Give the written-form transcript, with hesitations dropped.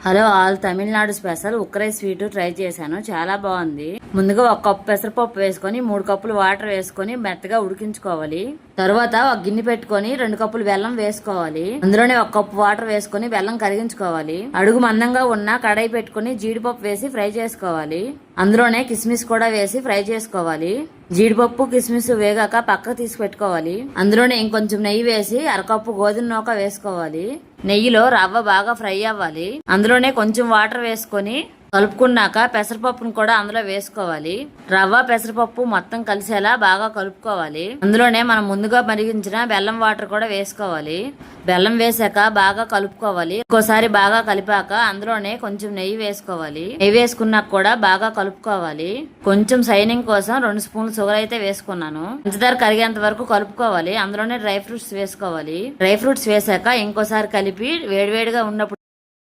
Hello all, Tamil Nadu special Ukkarai sweet try చేశాను, చాలా బాగుంది. ముందుగా 1 కప్పు పెసరపప్పు వేసుకొని 3 కప్పులు వాటర్ వేసుకొని మెత్తగా ఉడికించుకోవాలి. తర్వాత ఒక గిన్నె పెట్టుకొని 2 కప్పులు బెల్లం వేసుకోవాలి. అందులోనే 1 కప్పు వాటర్ వేసుకొని బెల్లం కరిగించుకోవాలి. అడుగు మందంగా ఉన్న కడాయి పెట్టుకొని జీడిపప్పు వేసి ఫ్రై చేసుకోవాలి. అందులోనే కిస్మిస్ కూడా వేసి ఫ్రై చేసుకోవాలి. జీడిపప్పు కిస్మిస్ వేగాక పక్కకు తీసి పెట్టుకోవాలి. అందులోనే ఇంకొంచెం నెయ్యి వేసి 1 కప్పు గోధుమ నూక వేసుకోవాలి. నెయ్యిలో రవ్వ బాగా ఫ్రై అవ్వాలి. అందులోనే కొంచెం వాటర్ వేసుకొని కలుపుకున్నాక పెసరపప్పును కూడా అందులో వేసుకోవాలి. రవ్వ పెసరపప్పు మొత్తం కలిసేలా బాగా కలుపుకోవాలి. అందులోనే మనం ముందుగా మరిగించిన బెల్లం వాటర్ కూడా వేసుకోవాలి. బెల్లం వేసాక బాగా కలుపుకోవాలి. ఇంకోసారి బాగా కలిపాక అందులోనే కొంచెం నెయ్యి వేసుకోవాలి. నెయ్యి వేసుకున్నాక కూడా బాగా కలుపుకోవాలి. కొంచెం సైనింగ్ కోసం 2 స్పూన్లు షుగర్ అయితే వేసుకున్నాను. పంచదార కరిగేంత వరకు కలుపుకోవాలి. అందులోనే డ్రై ఫ్రూట్స్ వేసుకోవాలి. డ్రై ఫ్రూట్స్ వేసాక ఇంకోసారి కలిపి వేడివేడిగా ఉన్నప్పుడు